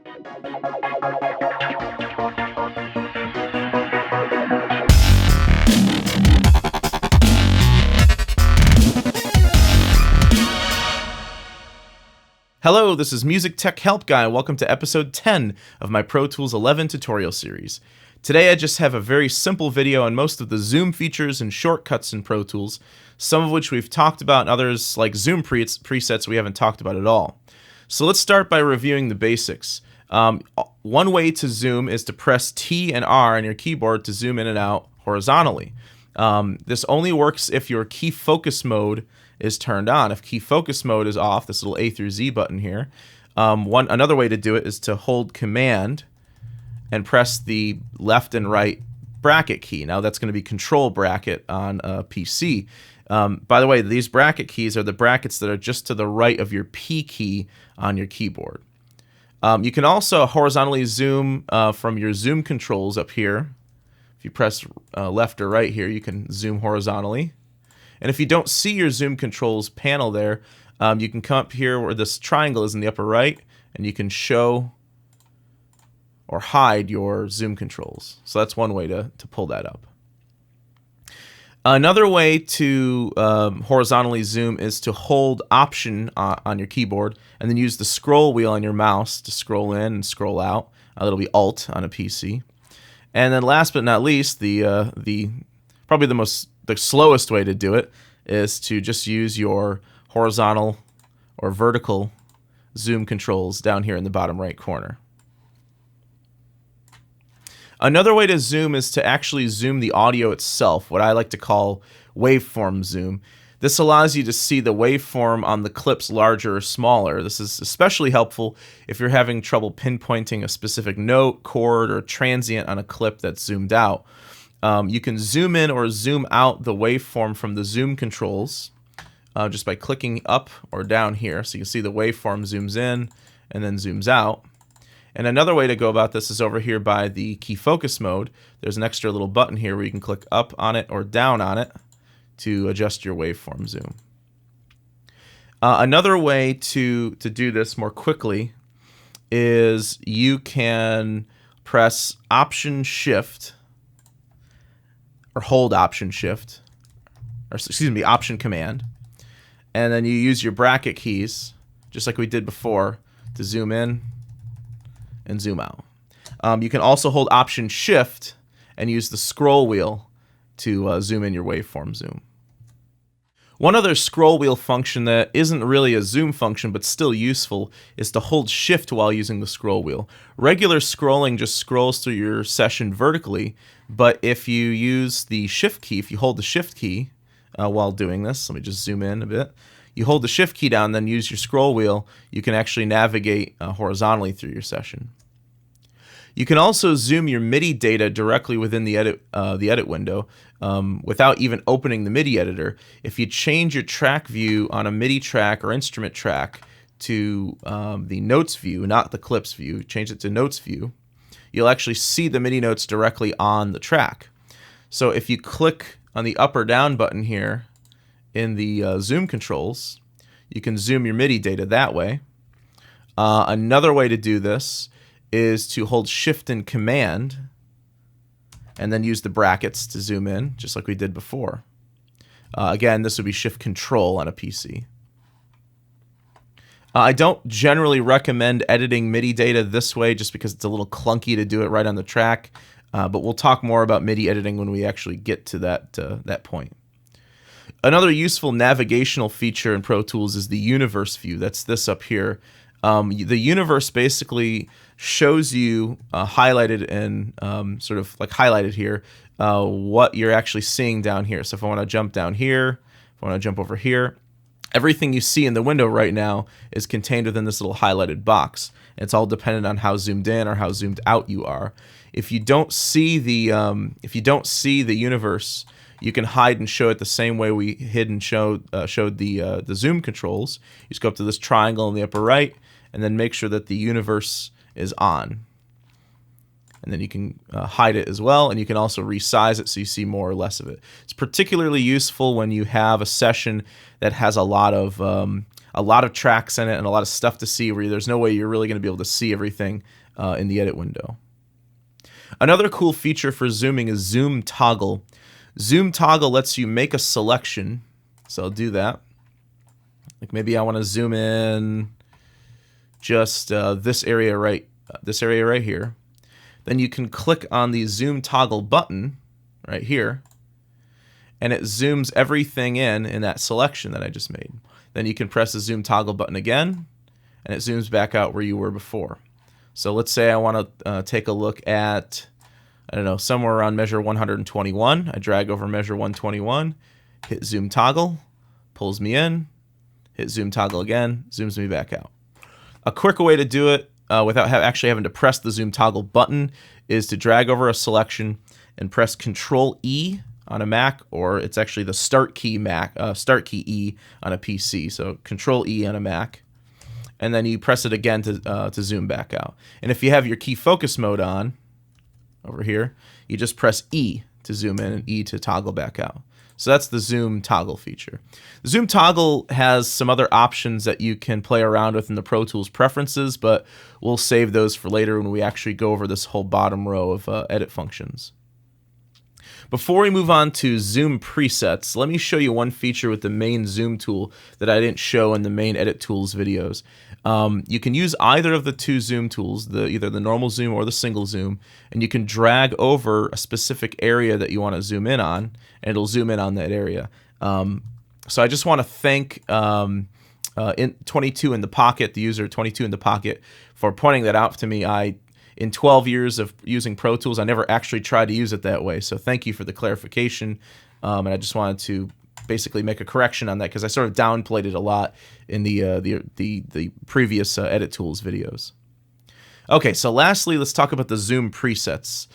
Hello, this is Music Tech Help Guy. Welcome to episode 10 of my Pro Tools 11 tutorial series. Today I just have a very simple video on most of the zoom features and shortcuts in Pro Tools, some of which we've talked about and others like zoom presets we haven't talked about at all. So let's start by reviewing the basics. One way to zoom is to press T and R on your keyboard to zoom in and out horizontally. This only works if your key focus mode is turned on. If key focus mode is off, this little A through Z button here, another way to do it is to hold Command and press the left and right bracket key. Now that's going to be Control bracket on a PC. By the way, these bracket keys are the brackets that are just to the right of your P key on your keyboard. You can also horizontally zoom from your zoom controls up here. If you press left or right here, you can zoom horizontally. And if you don't see your zoom controls panel there, you can come up here where this triangle is in the upper right, and you can show or hide your zoom controls. So that's one way to pull that up. Another way to horizontally zoom is to hold Option on your keyboard and then use the scroll wheel on your mouse to scroll in and scroll out. That'll be Alt on a PC. And then last but not least, probably the slowest way to do it is to just use your horizontal or vertical zoom controls down here in the bottom right corner. Another way to zoom is to actually zoom the audio itself, what I like to call waveform zoom. This allows you to see the waveform on the clips larger or smaller. This is especially helpful if you're having trouble pinpointing a specific note, chord, or transient on a clip that's zoomed out. You can zoom in or zoom out the waveform from the zoom controls just by clicking up or down here. So you can see the waveform zooms in and then zooms out. And another way to go about this is over here by the key focus mode. There's an extra little button here where you can click up on it or down on it to adjust your waveform zoom. Another way to do this more quickly is you can press Option Shift or hold Option Shift, or excuse me, Option Command, and then you use your bracket keys, just like we did before, to zoom in and zoom out. You can also hold Option Shift and use the scroll wheel to zoom in your waveform zoom. One other scroll wheel function that isn't really a zoom function but still useful is to hold Shift while using the scroll wheel. Regular scrolling just scrolls through your session vertically, but if you use the Shift key, if you hold the Shift key while doing this, let me just zoom in a bit. You hold the Shift key down, then use your scroll wheel, you can actually navigate horizontally through your session. You can also zoom your MIDI data directly within the edit window without even opening the MIDI editor. If you change your track view on a MIDI track or instrument track to the notes view, not the clips view, change it to notes view, you'll actually see the MIDI notes directly on the track. So if you click on the up or down button here in the zoom controls, you can zoom your MIDI data that way. Another way to do this is to hold Shift and Command and then use the brackets to zoom in, just like we did before. Again, this would be Shift Control on a PC. I don't generally recommend editing MIDI data this way just because it's a little clunky to do it right on the track, but we'll talk more about MIDI editing when we actually get to that point. Another useful navigational feature in Pro Tools is the universe view. That's this up here. The universe basically shows you highlighted and sort of like highlighted here what you're actually seeing down here. So if I want to jump down here, if I want to jump over here, everything you see in the window right now is contained within this little highlighted box. It's all dependent on how zoomed in or how zoomed out you are. If you don't see the universe, you can hide and show it the same way we hid and showed the zoom controls. You just go up to this triangle in the upper right, and then make sure that the universe is on. And then you can hide it as well, and you can also resize it so you see more or less of it. It's particularly useful when you have a session that has a lot of a lot of tracks in it and a lot of stuff to see where there's no way you're really going to be able to see everything in the edit window. Another cool feature for zooming is zoom toggle. Zoom toggle lets you make a selection. So I'll do that. Like maybe I want to zoom in just this area right here. Then you can click on the zoom toggle button right here, and it zooms everything in that selection that I just made. Then you can press the zoom toggle button again, and it zooms back out where you were before. So let's say I want to take a look at, I don't know, somewhere around measure 121. I drag over measure 121, hit zoom toggle, pulls me in, hit zoom toggle again, zooms me back out. A quicker way to do it without actually having to press the zoom toggle button is to drag over a selection and press Control E on a Mac, or it's actually the Start key E on a PC. So Control E on a Mac, and then you press it again to zoom back out. And if you have your key focus mode on over here, you just press E to zoom in and E to toggle back out. So that's the zoom toggle feature. The zoom toggle has some other options that you can play around with in the Pro Tools preferences, but we'll save those for later when we actually go over this whole bottom row of edit functions. Before we move on to zoom presets, let me show you one feature with the main zoom tool that I didn't show in the main edit tools videos. You can use either of the two zoom tools, either the normal zoom or the single zoom, and you can drag over a specific area that you want to zoom in on, and it'll zoom in on that area. So I just want to thank 22 in the Pocket, the user 22 in the Pocket, for pointing that out to me. In 12 years of using Pro Tools, I never actually tried to use it that way. So thank you for the clarification. And I just wanted to basically make a correction on that because I sort of downplayed it a lot in the previous edit tools videos. Okay, so lastly, let's talk about the zoom presets.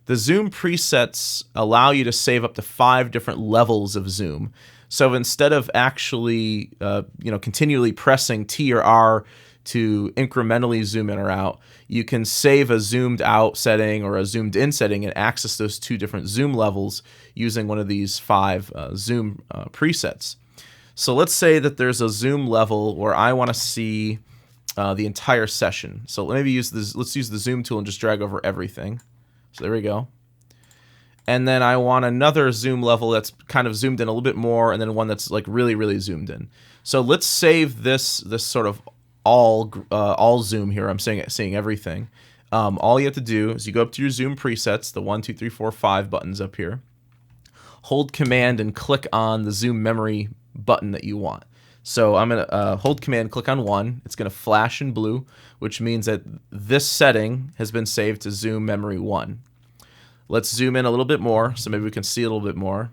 The zoom presets allow you to save up to 5 different levels of zoom. So instead of actually continually pressing T or R to incrementally zoom in or out, you can save a zoomed out setting or a zoomed in setting and access those 2 different zoom levels using one of these 5 zoom presets. So let's say that there's a zoom level where I want to see the entire session. So let's use the zoom tool and just drag over everything. So there we go. And then I want another zoom level that's kind of zoomed in a little bit more, and then one that's like really, really zoomed in. So let's save this sort of all zoom here. I'm seeing everything. All you have to do is you go up to your zoom presets, the 1, 2, 3, 4, 5 buttons up here. Hold Command and click on the zoom memory button that you want. So I'm going to hold Command, click on 1. It's going to flash in blue, which means that this setting has been saved to zoom memory 1. Let's zoom in a little bit more, so maybe we can see a little bit more.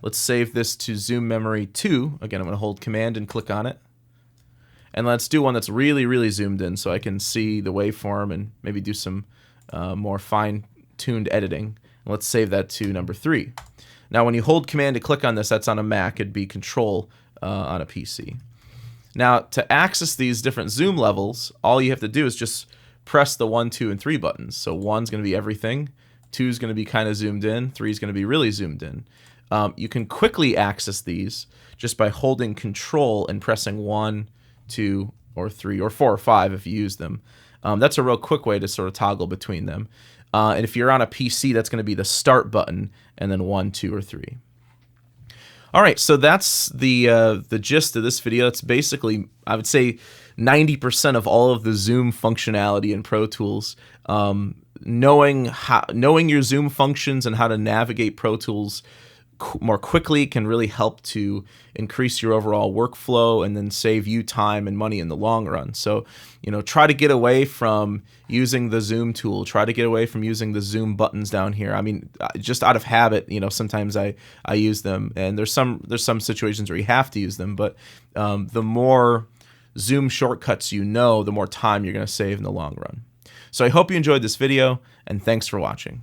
Let's save this to zoom memory 2. Again, I'm going to hold Command and click on it. And let's do one that's really, really zoomed in so I can see the waveform and maybe do some more fine-tuned editing. And let's save that to number 3. Now, when you hold Command to click on this, that's on a Mac. It'd be Control on a PC. Now, to access these different zoom levels, all you have to do is just press the 1, 2, and 3 buttons. So 1's going to be everything. 2 is going to be kind of zoomed in. 3 is going to be really zoomed in. You can quickly access these just by holding Control and pressing 1, 2, or 3, or 4 or 5 if you use them. That's a real quick way to sort of toggle between them. And if you're on a PC, that's going to be the Start button, and then 1, 2, or 3. All right, so that's the gist of this video. It's basically, I would say, 90% of all of the zoom functionality in Pro Tools. Knowing your zoom functions and how to navigate Pro Tools more quickly can really help to increase your overall workflow and then save you time and money in the long run. So, try to get away from using the zoom tool. Try to get away from using the zoom buttons down here. I mean, just out of habit, sometimes I use them, and there's some situations where you have to use them, but the more zoom shortcuts the more time you're going to save in the long run. So I hope you enjoyed this video, and thanks for watching.